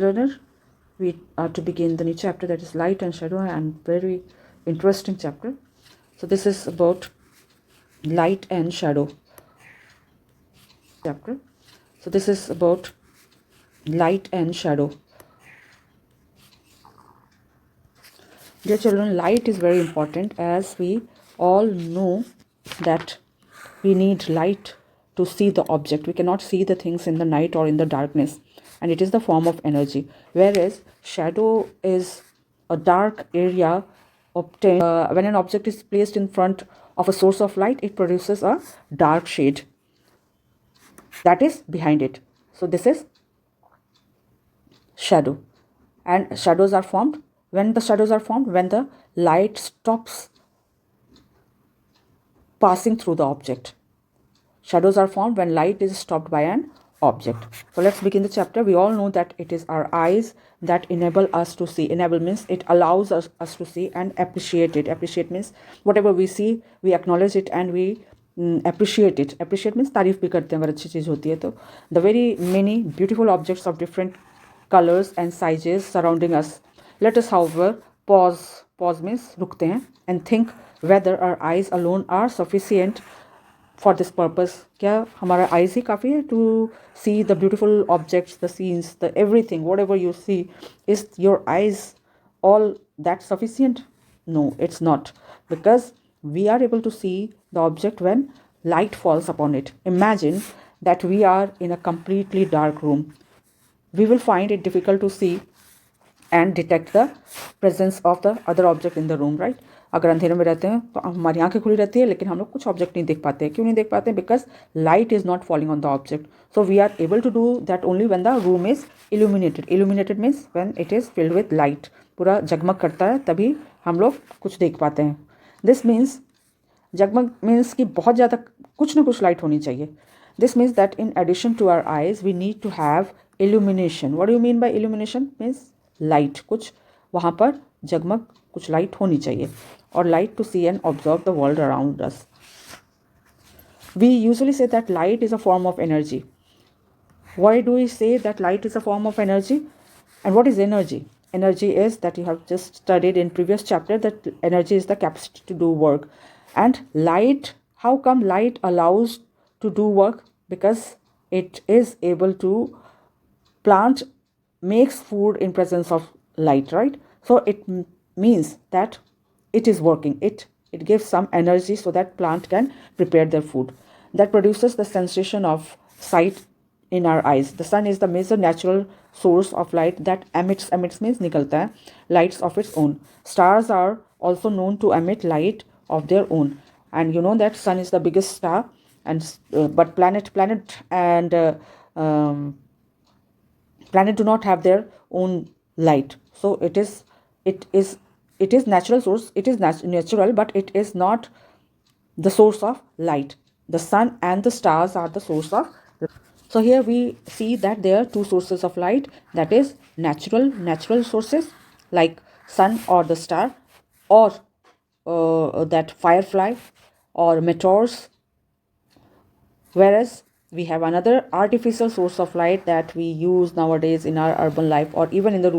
Learner, we are to begin the new chapter, that is light and shadow, and very interesting chapter. So this is about light and shadow chapter. So this is about light and shadow. Dear children, light is very important, as we all know that we need light to see the object. We cannot see the things in the night or in the darkness, and it is the form of energy. Whereas shadow is a dark area obtained when an object is placed in front of a source of light, it produces a dark shade that is behind it. So this is shadow, and shadows are formed when the light stops passing through the object. Shadows are formed when light is stopped by an object. So let's begin the chapter. We all know that it is our eyes that enable us to see. Enable means it allows us to see and appreciate it. Appreciate means whatever we see, we acknowledge it and we appreciate it. Appreciate means तारीफ भी करते हैं अगर अच्छी चीज़ होती है तो. The very many beautiful objects of different colors and sizes surrounding us. Let us, however, pause means रुकते हैं and think whether our eyes alone are sufficient for this purpose. क्या हमारा eyes ही काफ़ी है to see the beautiful objects, the scenes, the everything, whatever you see, is your eyes all that sufficient? No, it's not, because we are able to see the object when light falls upon it. Imagine that we are in a completely dark room. We will find it difficult to see and detect the presence of the other object in the room, right? अगर अंधेरे में रहते हैं तो हमारी आंखें खुली रहती है लेकिन हम लोग कुछ ऑब्जेक्ट नहीं देख पाते हैं. क्यों नहीं देख पाते हैं? Because light is not falling on the object. So we are able to do that only when the room is illuminated. Illuminated means when it is filled with light. पूरा जगमग करता है तभी हम लोग कुछ देख पाते हैं. दिस मीन्स जगमग मीन्स कि बहुत ज़्यादा कुछ ना कुछ लाइट होनी चाहिए. This means that in addition to our eyes we need to have illumination. What do you mean by illumination? Means light, कुछ वहाँ पर जगमग कुछ लाइट होनी चाहिए. और light to see and observe the world around us. We usually say that light is a form of energy. Why do we say that light is a form of energy? And what is energy? Energy is, that you have just studied in previous chapter, that energy is the capacity to do work. And light, how come light allows to do work? Because it is able to plant makes food in presence of light, right? So it means that it is working. It gives some energy so that plant can prepare their food. That produces the sensation of sight in our eyes. The sun is the major natural source of light that emits means निकलता है lights of its own. Stars are also known to emit light of their own, and you know that sun is the biggest star, and but planet and planet do not have their own light. So it is natural source. It is natural, but it is not the source of light. The sun and the stars are the source of. So here we see that there are two sources of light, that is natural sources like sun or the star, or that firefly or meteors. Whereas we have another artificial source of light that we use nowadays in our urban life, or even in the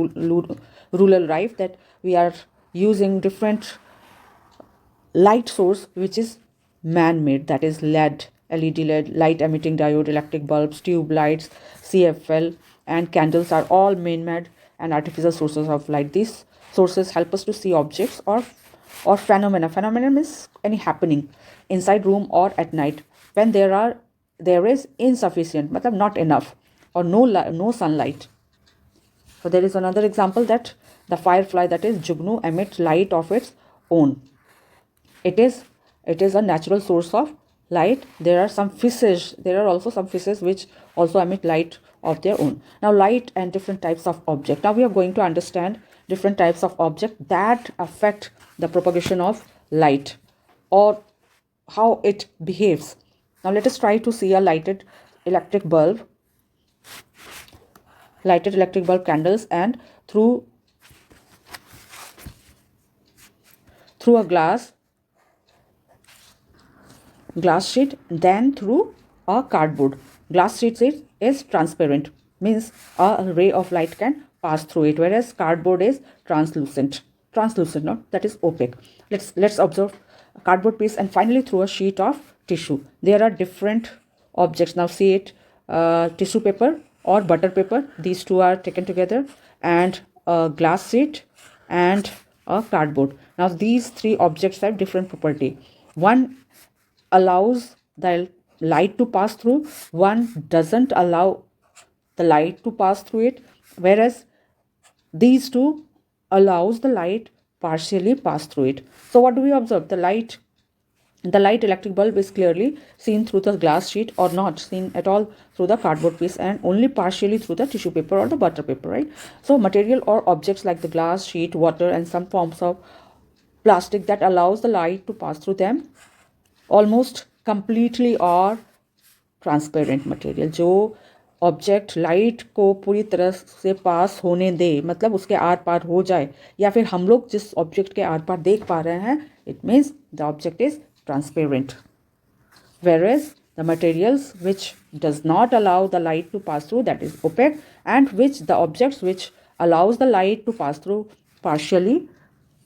rural life, that we are using different light source which is man-made, that is LED, light emitting diode, electric bulbs, tube lights, CFL, and candles are all man-made and artificial sources of light. These sources help us to see objects or phenomena. Phenomena means any happening inside room or at night when there is insufficient, matlab not enough, or no sunlight. So there is another example that the firefly, that is Jugnu, emits light of its own. It is a natural source of light. There are also some fishes which also emit light of their own. Now light and different types of object. Now we are going to understand different types of object that affect the propagation of light or how it behaves. Now let us try to see a lighted electric bulb, candles, and through a glass sheet, then through a cardboard. Glass sheet is transparent, means a ray of light can pass through it, whereas cardboard is translucent. Translucent, no, that is opaque. Let's observe a cardboard piece and finally through a sheet of tissue. There are different objects. Now see it, tissue paper or butter paper. These two are taken together, and a glass sheet and a cardboard. Now these three objects have different property. One allows the light to pass through, one doesn't allow the light to pass through it, whereas these two allows the light partially pass through it. So what do we observe? The light electric bulb is clearly seen through the glass sheet or not seen at all through the cardboard piece, and only partially through the tissue paper or the butter paper, right? So material or objects like the glass sheet, water, and some forms of plastic that allows the light to pass through them almost completely or transparent material, जो object light को पूरी तरह से पास होने दे, मतलब उसके are पार हो जाए, या फिर हम लोग जिस ऑब्जेक्ट के आर पार देख पा रहे हैं, it means the object is transparent. Whereas the materials which does not allow the light to pass through, that is opaque, and which the objects which allows the light to pass through partially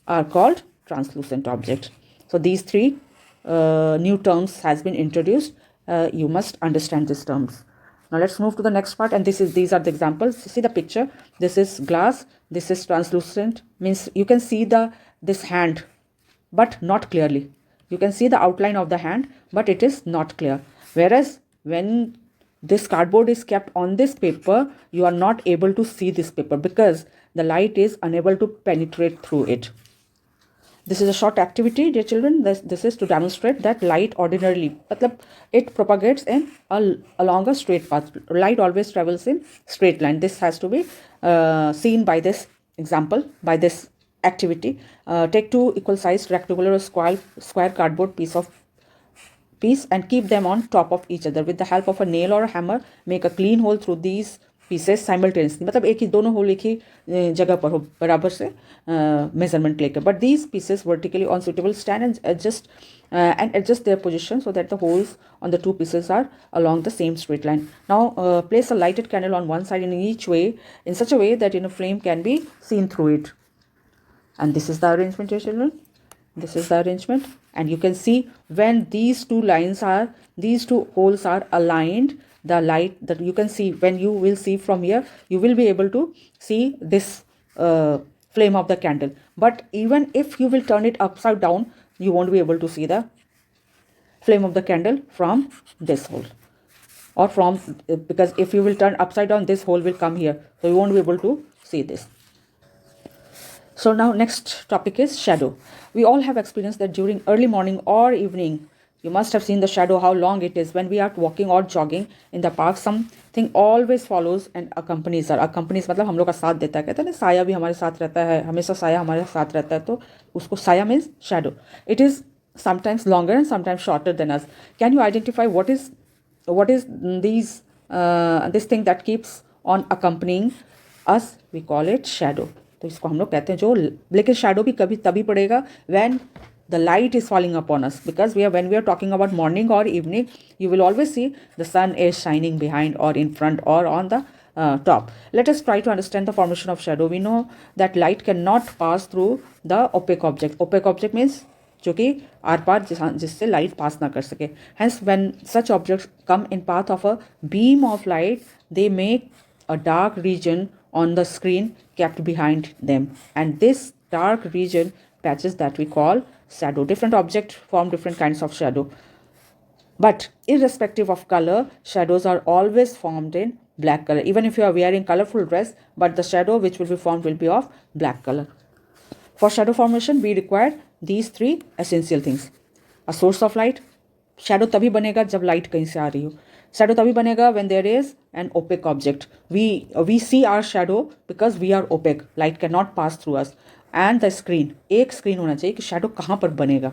are called translucent objects. So these three new terms has been introduced. You must understand these terms. Now let's move to the next part, and these are the examples. See the picture. This is glass. This is translucent. Means you can see this hand, but not clearly. You can see the outline of the hand, but it is not clear. Whereas when this cardboard is kept on this paper, you are not able to see this paper because the light is unable to penetrate through it. This is a short activity, dear children. This is to demonstrate that light ordinarily, it propagates along a straight path. Light always travels in straight line. This has to be seen by this example, by this activity. Take two equal sized rectangular or square cardboard piece and keep them on top of each other. With the help of a nail or a hammer, make a clean hole through these pieces simultaneously. मतलब एक ही दोनों whole एक ही जगह पर हो बराबर से measurement लेकर. But these pieces vertically on suitable stand and adjust their position so that the holes on the two pieces are along the same straight line. Now place a lighted candle on one side in each way in such a way that a flame can be seen through it. And this is the arrangement, dear children. This is the arrangement, and you can see when these two holes are aligned, the light that you can see, when you will see from here, you will be able to see this flame of the candle. But even if you will turn it upside down, you won't be able to see the flame of the candle from this hole, or because if you will turn upside down, this hole will come here, so you won't be able to see this. So now next topic is shadow. We all have experienced that during early morning or evening, you must have seen the shadow, how long it is. When we are walking or jogging in the park, something always follows and accompanies us. Accompanies मतलब हम लोग का साथ देता है. कहते हैं ना साया भी हमारे साथ रहता है, हमेशा साया हमारे साथ रहता है, तो उसको साया means shadow. It is sometimes longer and sometimes shorter than us. Can you identify what is this thing that keeps on accompanying us? We call it shadow. तो इसको हम लोग कहते हैं जो, लेकिन शैडो भी कभी तभी पड़ेगा when the light is falling upon us, because when we are talking about morning or evening, you will always see the sun is shining behind or in front or on the top. Let us try to understand the formation of shadow. We know that light cannot pass through the opaque object. Opaque object means जो कि are पार जिससे light pass ना कर सके. Hence when such objects come in path of a beam of light, they make a dark region on the screen kept behind them, and this dark region patches that we call shadow. Different objects form different kinds of shadow, but irrespective of color, shadows are always formed in black color. Even if you are wearing colorful dress, but the shadow which will be formed will be of black color. For shadow formation, we require these three essential things. A source of light. Shadow तभी बनेगा जब light कहीं से आ रही हो. Shadow तभी बनेगा when there is an opaque object. We see our shadow because we are opaque. Light cannot pass through us. And the screen. एक screen होना चाहिए कि shadow कहाँ पर बनेगा,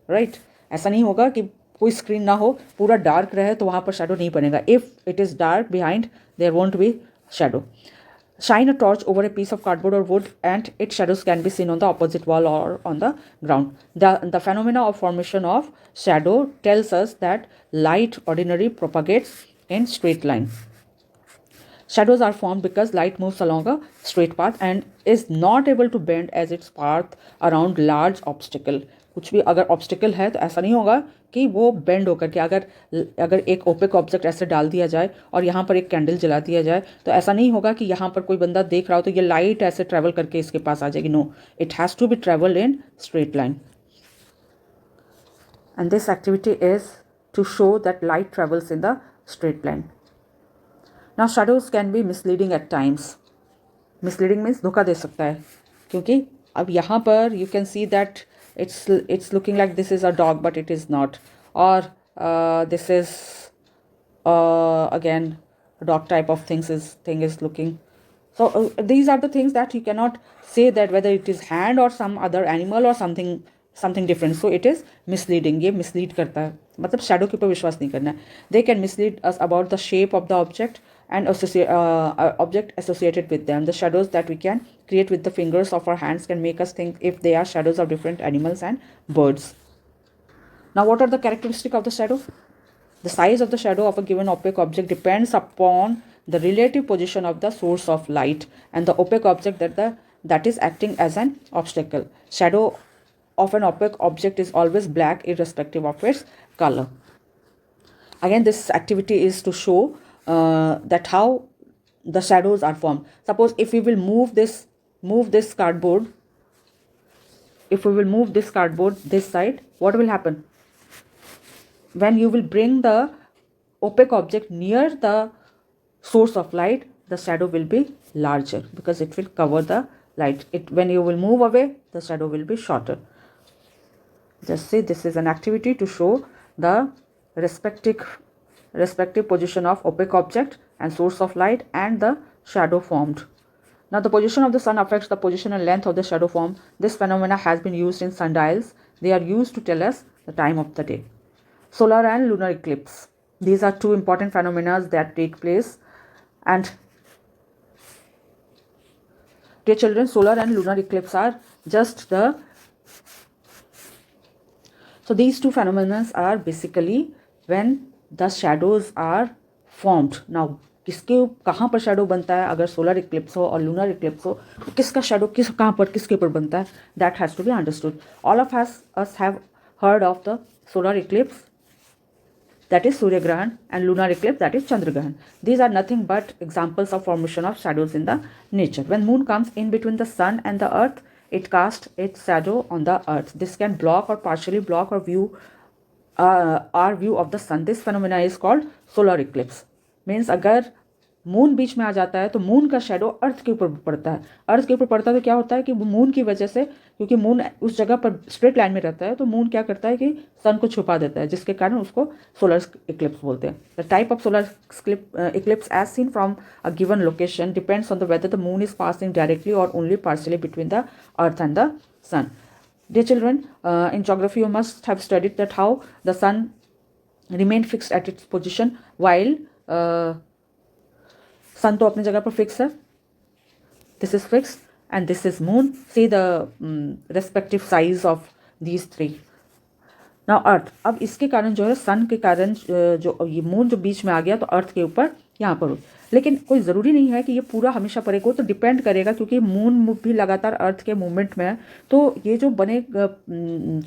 right? ऐसा नहीं होगा कि कोई screen ना हो, पूरा dark रहे तो वहाँ पर shadow नहीं बनेगा. If it is dark behind, there won't be shadow. Shine a torch over a piece of cardboard or wood, and its shadows can be seen on the opposite wall or on the ground. The phenomena of formation of shadow tells us that light ordinarily propagates in straight line. Shadows are formed because light moves along a straight path and is not able to bend as its path around large obstacle. कुछ भी अगर obstacle है तो ऐसा नहीं होगा कि वो बेंड होकर के अगर अगर एक ओपेक ऑब्जेक्ट ऐसे डाल दिया जाए और यहाँ पर एक कैंडल जला दिया जाए तो ऐसा नहीं होगा कि यहाँ पर कोई बंदा देख रहा हो तो ये लाइट ऐसे ट्रैवल करके इसके पास आ जाएगी. No, it has to be travel in straight line. And this activity is to show that light travels in the straight line. Now shadows can be misleading at times. Misleading means धोखा दे सकता है क्योंकि अब यहाँ पर you can see that it's looking like this is a dog but it is not, or this is again a dog type of thing is looking. So these are the things that you cannot say that whether it is hand or some other animal or something different. So it is misleading. ये mislead करता है, मतलब shadow के ऊपर विश्वास नहीं करना है. They can mislead us about the shape of the object and object associated with them. The shadows that we can create with the fingers of our hands can make us think if they are shadows of different animals and birds. Now what are the characteristics of the shadow? The size of the shadow of a given opaque object depends upon the relative position of the source of light and the opaque object that is acting as an obstacle. Shadow of an opaque object is always black irrespective of its color. Again, this activity is to show that how the shadows are formed. Suppose if we will move this cardboard, this side, what will happen? When you will bring the opaque object near the source of light, the shadow will be larger because it will cover the light. When you will move away, the shadow will be shorter. Just say this is an activity to show the respective position of opaque object and source of light and the shadow formed. Now the position of the sun affects the position and length of the shadow form. This phenomena has been used in sundials. They are used to tell us the time of the day. Solar and lunar eclipse. These are two important phenomena that take place. And dear children, solar and lunar eclipse are just the... So these two phenomena are basically when the shadows are formed. Now किसके कहाँ पर shadow बनता है? अगर solar eclipse हो और lunar eclipse हो तो किसका shadow कहाँ पर किसके ऊपर बनता है? That has to be understood. All of us have heard of the solar eclipse, that is Surya Grahan, and lunar eclipse, that is Chandra Grahan. These are nothing but examples of formation of shadows in the nature. When moon comes in between the sun and the earth, it casts its shadow on the earth. This can block or partially block our view of the sun. This phenomena is called solar eclipse. Means अगर moon बीच में आ जाता है तो moon का shadow अर्थ के ऊपर पड़ता है. अर्थ के ऊपर पड़ता है तो क्या होता है कि मून की वजह से, क्योंकि मून उस जगह पर स्ट्रेट लाइन में रहता है, तो मून क्या करता है कि सन को छुपा देता है, जिसके कारण उसको सोलर इक्लिप्स बोलते हैं. The type of solar eclipse as seen from a given location depends on the whether the moon is passing directly or only partially between the earth and the sun. Dear children, in geography you must have studied that how the sun remained fixed at its position while sun तो अपनी जगह पर fix है. This is fixed and this is moon. See the respective size of these three. Now earth. अब इसके कारण जो है sun के कारण जो ये moon जो बीच में आ गया तो earth के ऊपर यहाँ पर हो. लेकिन कोई ज़रूरी नहीं है कि ये पूरा हमेशा पड़ेगा, वो तो डिपेंड करेगा क्योंकि मून भी लगातार अर्थ के मूवमेंट में है. तो ये जो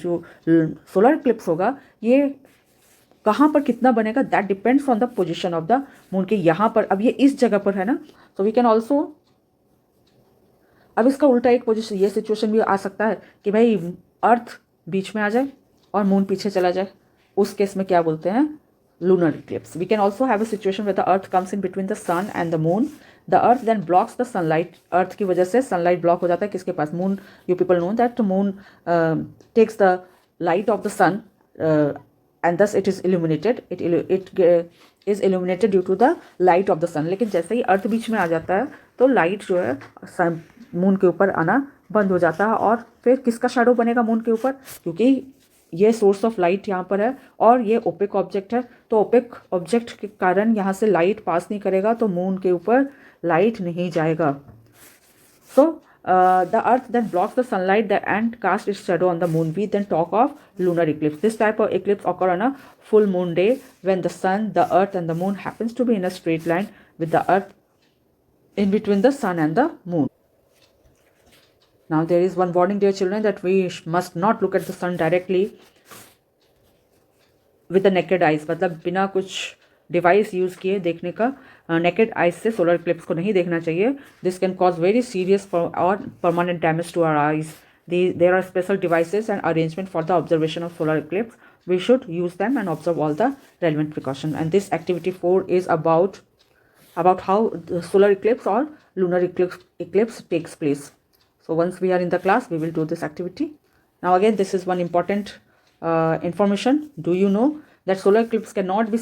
जो सोलर इक्लिप्स होगा ये कहाँ पर कितना बनेगा, that depends on the position of the moon. के यहाँ पर अब ये इस जगह पर है ना, तो वी कैन ऑल्सो, अब इसका उल्टा एक पोजीशन, ये सिचुएशन भी आ सकता है कि भाई अर्थ बीच में आ जाए और मून पीछे चला जाए. उस केस में क्या बोलते हैं, lunar eclipse. We can also have a situation where the earth comes in between the sun and the moon. The earth then blocks the sunlight. Earth की वजह से sunlight block हो जाता है किसके पास, moon. You people know that the moon takes the light of the sun and thus it is illuminated. It is illuminated due to the light of the sun. लेकिन जैसे ही अर्थ बीच में आ जाता है तो लाइट जो है सन मून के ऊपर आना बंद हो जाता है और फिर किसका शैडो बनेगा मून के ऊपर, क्योंकि ये सोर्स ऑफ लाइट यहाँ पर है और ये ओपेक ऑब्जेक्ट है. तो ओपेक ऑब्जेक्ट के कारण यहाँ से लाइट पास नहीं करेगा तो मून के ऊपर लाइट नहीं जाएगा. So the earth then blocks the sunlight and cast its shadow on the moon. We then talk of lunar eclipse. This type of eclipse occur on a full moon day when the sun, the earth and the moon happens to be in a straight line with the earth in between the sun and the moon. Now there is one warning, dear children, that we must not look at the sun directly with the naked eyes. मतलब बिना कुछ device use किए देखने का naked eyes से solar eclipse को नहीं देखना चाहिए. This can cause very serious और permanent damage to our eyes. There are special devices and arrangement for the observation of solar eclipse. We should use them and observe all the relevant precautions. And this activity 4 is about how the solar eclipse or lunar eclipse takes place. So once we are in the class, we will do this activity. Now again, this is one important information. Do you know that solar eclipse cannot be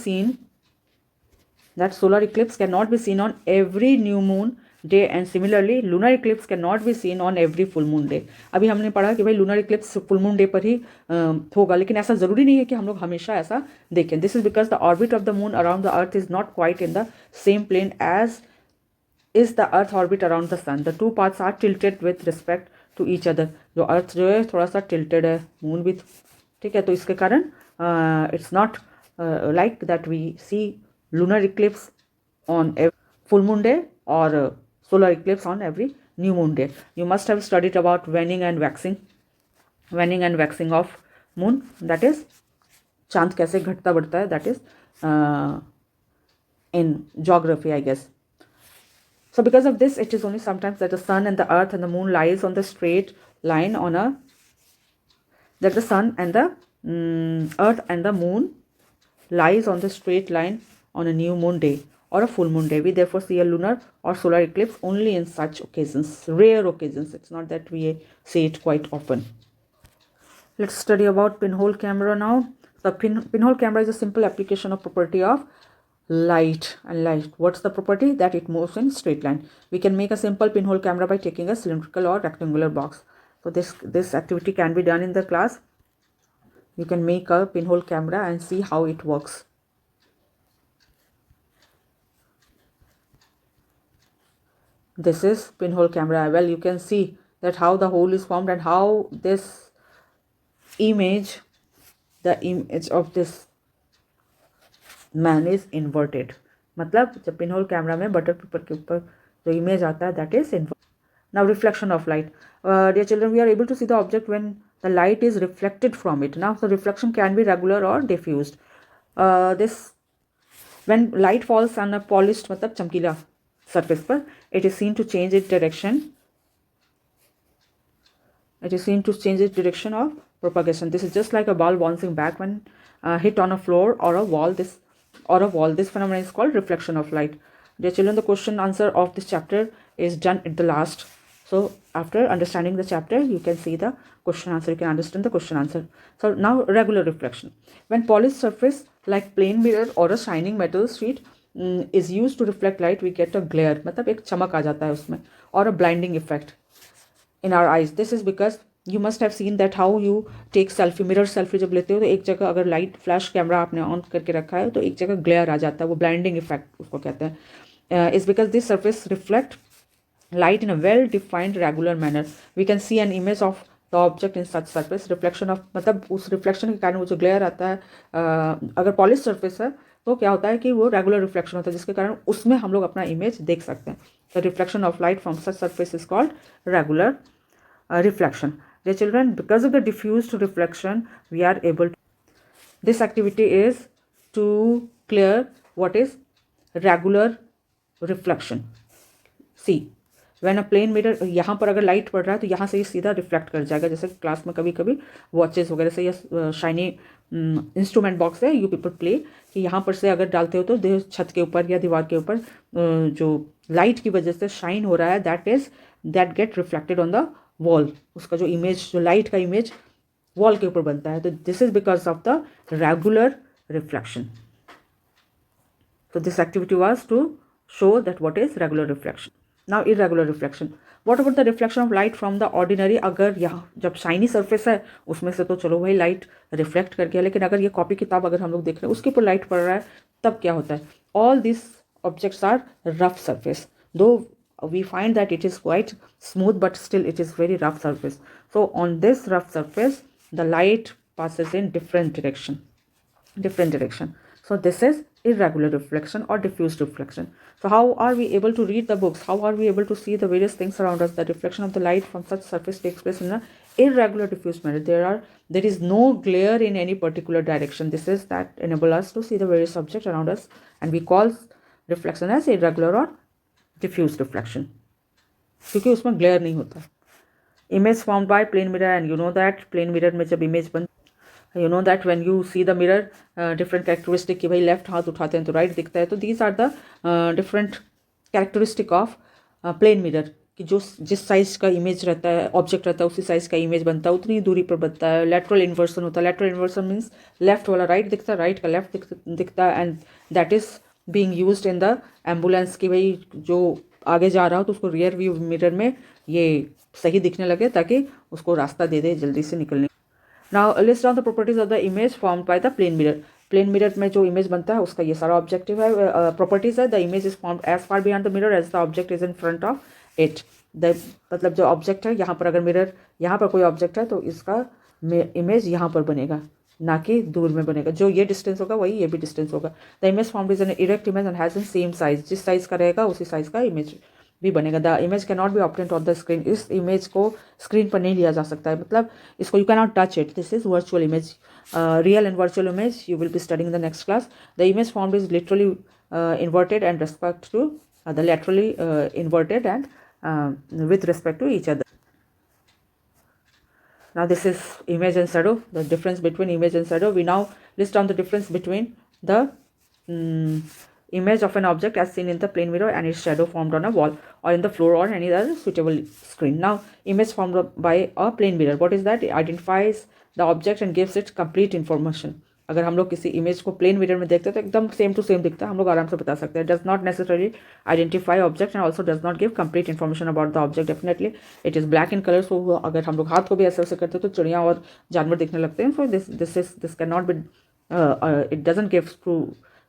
seen on every new moon day, and similarly lunar eclipse cannot be seen on every full moon day. अभी हमने पढ़ा कि भाई lunar eclipse full moon day पर ही होगा, लेकिन ऐसा ज़रूरी नहीं है कि हम लोग हमेशा ऐसा देखें. This is because the orbit of the moon around the earth is not quite in the same plane as is the earth orbit around the sun. The two paths are tilted with respect to each other. जो अर्थ जो है थोड़ा सा tilted है, moon भी ठीक है, तो इसके कारण it's not like that we see lunar eclipse on every full moon day or solar eclipse on every new moon day. You must have studied about waning and waxing of moon, that is चांद कैसे घटता बढ़ता है, that is in geography, I guess. So because of this, it is only sometimes that the sun and the earth and the moon lies on the straight line that the sun and the earth and the moon lies on the straight line on a new moon day or a full moon day. We therefore see a lunar or solar eclipse only in such occasions, rare occasions. It's not that we see it quite often. Let's study about pinhole camera now. The pinhole camera is a simple application of property of light. And light, what's the property? That it moves in straight line. We can make a simple pinhole camera by taking a cylindrical or rectangular box. So this activity can be done in the class. You can make a pinhole camera and see how it works. This is pinhole camera. Well, you can see that how the hole is formed and how this image, the image of this man is inverted. मतलब जब pinhole camera में butter paper के ऊपर जो image आता है, that is inverted. Now reflection of light. Dear children, we are able to see the object when the light is reflected from it. Now the reflection can be regular or diffused. When light falls on a polished मतलब चमकीला surface पर, it is seen to change its direction. It is seen to change its direction of propagation. This is just like a ball bouncing back when hit on a floor or a wall. This phenomenon is called reflection of light. Dear children, the question answer of this chapter is done at the last. So after understanding the chapter, you can see the question answer. You can understand the question answer. So now regular reflection. When polished surface like plain mirror or a shining metal sheet is used to reflect light, we get a glare. मतलब एक चमक आ जाता है उसमें, or a blinding effect in our eyes. This is because you must have seen that how you take selfie, mirror selfie जब लेते हो तो एक जगह अगर लाइट फ्लैश कैमरा आपने ऑन करके रखा है तो एक जगह ग्लेयर आ जाता है, वो ब्लाइंडिंग इफेक्ट उसको कहते हैं. Is because this surface reflect light in a well defined regular manner. We can see an image of the object in such surface. Reflection of मतलब उस रिफ्लेक्शन के कारण वो जो ग्लेयर आता है, अगर पॉलिश सरफेस है तो क्या होता है कि वो रेगुलर रिफ्लेक्शन होता है, जिसके कारण उसमें हम लोग अपना इमेज देख सकते हैं. The reflection of light from such surface is called regular reflection. Dear children, because of the diffused reflection, we are able to. This activity is to clear what is regular reflection. See, when a plane mirror, यहाँ पर अगर light पड़ रहा है तो यहाँ से ये सीधा रिफ्लेक्ट कर जाएगा. जैसे क्लास में कभी कभी वॉचेस वगैरह से या शाइनी इंस्ट्रूमेंट बॉक्स है, यू पीपल प्ले, कि यहाँ पर से अगर डालते हो तो छत के ऊपर या दीवार के ऊपर जो लाइट की वजह से शाइन हो रहा है, that get reflected on the wall. उसका जो इमेज, जो लाइट का इमेज वॉल के ऊपर बनता है, तो this is because of the regular reflection. So this activity was to show that what is regular reflection. Now irregular reflection. What about the reflection of light from the ordinary? अगर यहाँ जब shiny surface है उसमें से तो चलो भाई light reflect कर गया, लेकिन अगर ये कॉपी किताब अगर हम लोग देख रहे हैं उसके ऊपर लाइट पड़ रहा है तब क्या होता है? All these objects are rough surface. Though we find that it is quite smooth, but still it is very rough surface. So on this rough surface, the light passes in different direction. So this is irregular reflection or diffuse reflection. So how are we able to read the books? How are we able to see the various things around us? The reflection of the light from such surface takes place in an irregular diffuse manner. There is no glare in any particular direction. This is that enable us to see the various objects around us, and we call reflection as irregular or diffuse reflection, क्योंकि उसमें glare नहीं होता. Image formed by plane mirror, and you know that plane mirror में जब image बन, you know that when you see the mirror, different characteristic कि भाई left हाथ उठाते हैं तो right दिखता है. तो these are the different characteristic of plane mirror, कि जो जिस साइज का इमेज रहता है, ऑब्जेक्ट रहता है, उसी साइज का इमेज बनता है, उतनी दूरी पर बनता है. लेटरल इन्वर्सन होता है. लेटरल इन्वर्सन मीन्स लेफ्ट वाला राइट दिखता है, राइट का लेफ्ट दिखता है. And that is being used in the ambulance कि भाई जो आगे जा रहा हो तो उसको रियर व्यू मिरर में ये सही दिखने लगे ताकि उसको रास्ता दे दे जल्दी से निकलने. Now list down the properties of the image formed by the plane mirror. Plane mirror में जो इमेज बनता है उसका ये सारा ऑब्जेक्टिव है, प्रॉपर्टीज है. The image is formed as far beyond the mirror as the object is in front of it. The मतलब जो ऑब्जेक्ट है, यहाँ पर अगर मिरर, यहाँ पर कोई ऑब्जेक्ट है तो इसका इमेज यहाँ पर बनेगा, ना कि दूर में बनेगा. जो ये डिस्टेंस होगा वही ये भी डिस्टेंस होगा. The image formed is an erect image and has in same size. जिस साइज का रहेगा उसी साइज का इमेज भी बनेगा. The image can not be obtained on the screen. इस इमेज को स्क्रीन पर नहीं लिया जा सकता है, मतलब इसको you can not touch it. This is virtual image. Real and virtual image you will be studying in the next class. The image formed is literally inverted and respect to the laterally inverted and with respect to each other. Now this is image and shadow, the difference between image and shadow. We now list down the difference between the image of an object as seen in the plane mirror and its shadow formed on a wall or in the floor or any other suitable screen. Now image formed by a plane mirror, what is that? It identifies the object and gives it complete information. अगर हम लोग किसी image को plane mirror में देखते हैं तो एकदम सेम टू सेम दिखता है, हम लोग आराम से बता सकते हैं. Does not necessarily identify object and also does not give complete information about the object. Definitely it is black in colour. So अगर हम लोग हाथ को भी ऐसे वैसे करते हैं तो चिड़िया और जानवर दिखने लगते हैं. So this can not be, it doesn't give true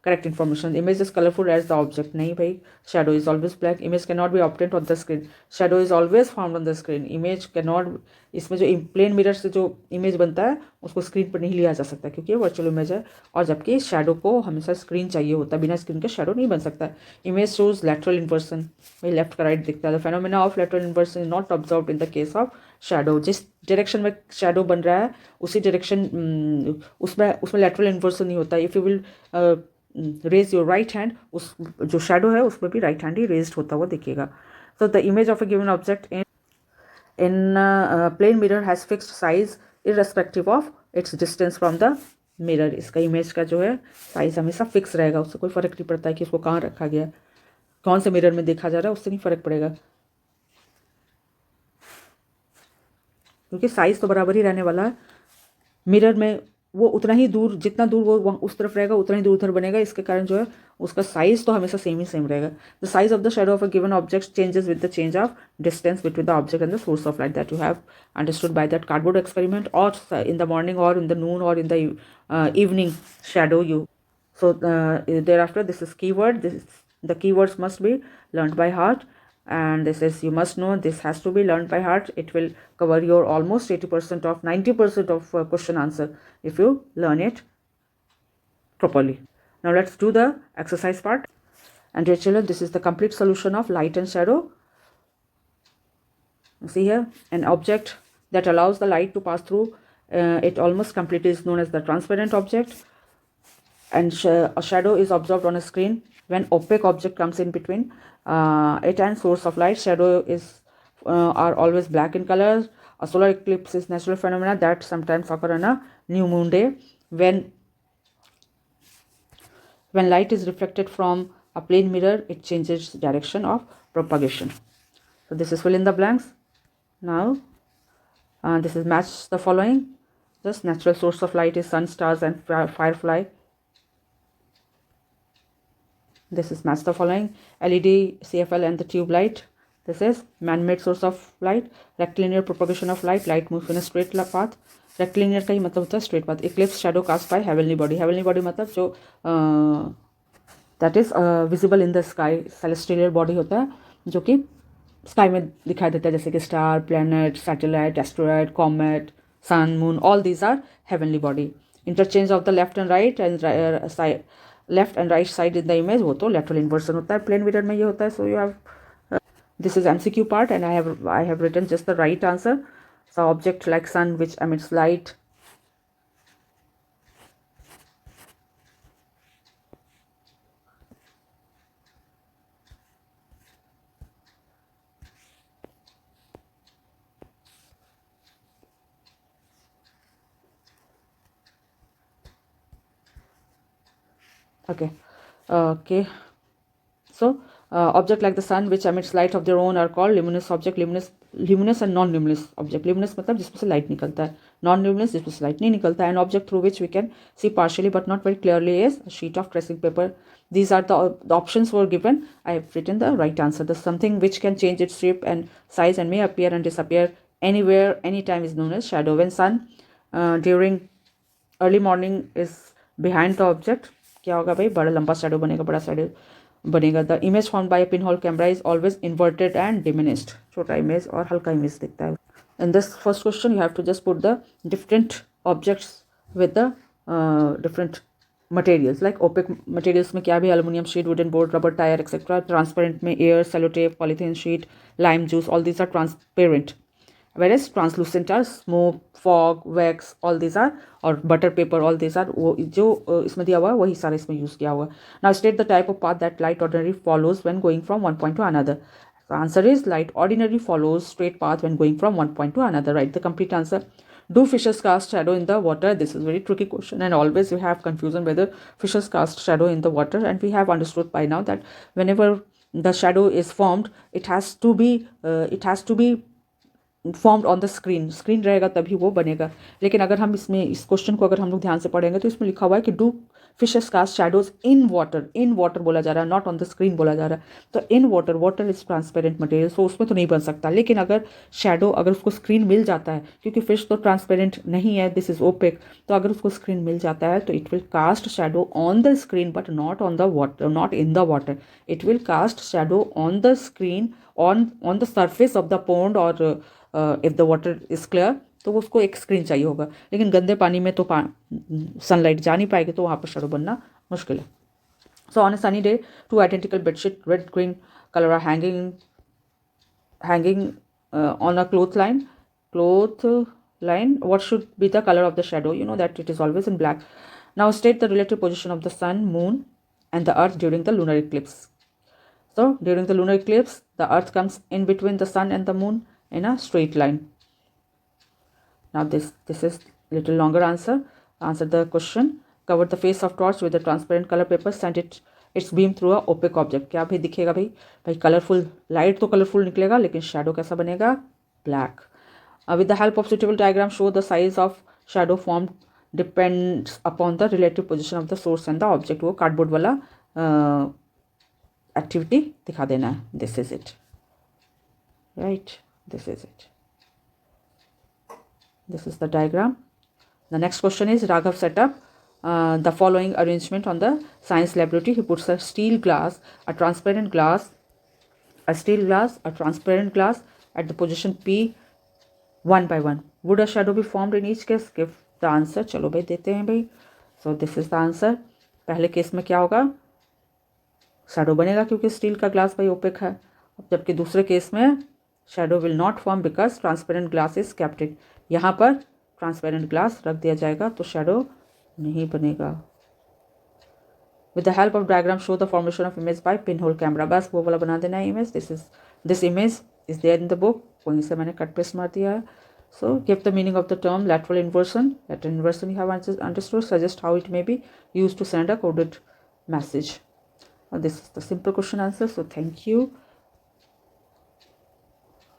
correct information. Image is colorful as the object. नहीं भाई, shadow is always black. Image cannot be obtained on the screen. Shadow is always found on the screen. Image cannot, इसमें जो plane mirror से जो image बनता है उसको screen पर नहीं लिया जा सकता क्योंकि ये वर्चुअल इमेज है, और जबकि शेडो को हमेशा स्क्रीन चाहिए होता है. बिना स्क्रीन के शेडो नहीं बन सकता. इमेज शोज लेटरल इन्वर्सन, भाई लेफ्ट का राइट दिखता है. The phenomena of lateral inversion is not observed in the case of shadow. जिस डायरेक्शन में शेडो बन रहा है उसी डायरेक्शन उसमें लेटरल इन्वर्सन नहीं होता. If you will raise your right hand, उस जो शेडो है उसमें भी राइट हैंड ही रेज्ड होता हुआ दिखेगा. So the image of a given object in plane mirror has fixed size irrespective of its distance from the mirror. इसका image का जो है साइज हमेशा फिक्स रहेगा, उससे कोई फ़र्क नहीं पड़ता है कि उसको कहाँ रखा गया, कौन से मिरर में देखा जा रहा है, उससे नहीं फ़र्क पड़ेगा क्योंकि साइज तो बराबर ही रहने वाला है. मिरर में वो उतना ही दूर, जितना दूर वो उस तरफ रहेगा उतना ही दूर उधर बनेगा. इसके कारण जो है उसका साइज तो हमेशा सेम रहेगा. The size of the shadow of a given object changes with the change of distance between the object and the source of light. That you have understood by that cardboard experiment, और in the morning और in the noon और in the evening shadow you. So thereafter this is keyword. The keywords must be learned by heart, and this is, you must know, this has to be learned by heart. It will cover your almost 80% of 90% of question answer if you learn it properly. Now let's do the exercise part. And dear children, this is the complete solution of light and shadow. See here, an object that allows the light to pass through it almost completely is known as the transparent object, and a shadow is observed on a screen when opaque object comes in between it and source of light. Shadow is are always black in color. A solar eclipse is natural phenomena that sometimes occur on a new moon day when light is reflected from a plane mirror. It changes direction of propagation. So this is fill in the blanks. Now this is match the following. Just natural source of light is sun, stars and firefly. This is match the following. LED, CFL and the tube light. This is man-made source of light. Rectilinear propagation of light. Light moves in a straight path. Rectilinear का ही मतलब होता है straight path. Eclipse, shadow cast by heavenly body. Heavenly body मतलब जो that is visible in the sky. Celestial body होता है जो कि स्काई में दिखाई देता है, जैसे कि star, planet, satellite, asteroid, comet, sun, moon. All these are heavenly body. Interchange of the left and right and left and right side in the image, वो तो लेटरल इन्वर्सन होता है, प्लेन मिरर में ये होता है. So you have this is MCQ part, and I have written just the right answer. So object like sun which emits light. Okay. So object like the sun which emits light of their own are called luminous object. Luminous and non-luminous object. Luminous मतलब जिसमें से light निकलता है, non-luminous जिसमें से light नहीं निकलता है. An object through which we can see partially but not very clearly is a sheet of tracing paper. These are the options were given. I have written the right answer. The something which can change its shape and size and may appear and disappear anywhere, anytime is known as shadow. When sun during early morning is behind the object, क्या होगा भाई, बड़ा लंबा shadow बनेगा, बड़ा shadow बनेगा. The image form by pinhole camera is always inverted and diminished. छोटा image और हल्का इमेज दिखता है. In this first question you have to just put the different objects with the different materials. Like opaque materials में क्या भी, aluminium sheet, wooden board, rubber tyre etcetera. Transparent में air, sellotape, polythene sheet, lime juice, all these are transparent. whereas translucent are smoke, fog, wax, all these are, और butter paper, all these are वो जो इसमें दिया हुआ है वही सारा इसमें यूज़ किया हुआ है. Now state the type of path that light ordinarily follows when going from one point to another. The answer is light ordinarily follows straight path when going from one point to another. Write the complete answer. Do fishes cast shadow in the water? This is very tricky question, and always we have confusion whether fishes cast shadow in the water, and we have understood by now that whenever the shadow is formed, it has to be formed on the screen रहेगा तभी वो बनेगा. लेकिन अगर हम इसमें इस question को अगर हम लोग ध्यान से पढ़ेंगे तो इसमें लिखा हुआ है कि do fishes cast shadows in water बोला जा रहा है, नॉट ऑन द स्क्रीन बोला जा रहा है. तो in water is transparent material, so उसमें तो नहीं बन सकता. लेकिन अगर शैडो अगर उसको स्क्रीन मिल जाता है, क्योंकि फिश तो ट्रांसपेरेंट नहीं है, दिस इज ओपेक, तो अगर उसको स्क्रीन मिल जाता है तो it will cast shadow on the screen but not on the water, not in the water. It will cast shadow on the screen, on the surface of the pond, और if the water is clear तो उसको एक screen चाहिए होगा. लेकिन गंदे पानी में तो सनलाइट जा नहीं पाएगी, तो वहाँ पर शैडो बनना मुश्किल है. So on a sunny day two identical bedsheet red green colour are hanging on a cloth line. What should be the color of the shadow? You know that it is always in black. Now state the relative position of the sun, moon and the earth during the lunar eclipse. So during the lunar eclipse, the earth comes in between the sun and the moon in a straight line. Now this is little longer answer. Answer the question. Cover the face of torch with a transparent color paper. Send its beam through a opaque object. क्या भाई दिखेगा भाई colourful light तो colourful निकलेगा, लेकिन shadow कैसा बनेगा, black. With the help of suitable diagram, show the size of shadow formed depends upon the relative position of the source and the object. वो कार्डबोर्ड वाला एक्टिविटी दिखा देना है. This is it, right, this is it. This is the diagram. The next question is Raghav set up the following arrangement on the science laboratory. He puts a steel glass, a transparent glass, a steel glass, a transparent glass at the position P one by one. Would a shadow be formed in each case? Give the answer. चलो भाई देते हैं भाई. So this is the answer. पहले case में क्या होगा, shadow बनेगा क्योंकि स्टील का ग्लास भाई ओपेक है. जबकि दूसरे केस में shadow will not form because transparent glass is kept in. यहाँ पर ट्रांसपेरेंट ग्लास रख दिया जाएगा तो शैडो नहीं बनेगा. With the help of diagram show the formation of image by pin hole camera. बस वो वाला बना देना है image. This image is there in the book. वहीं से मैंने कट पेस्ट मार दिया है. So give the meaning of the term lateral inversion. Lateral inversion you have understood. Suggest how it may be used to send a coded message. This is the simple question answer. So thank you.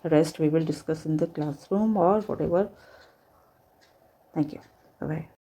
Rest we will discuss in the classroom or whatever. Thank you. Bye bye.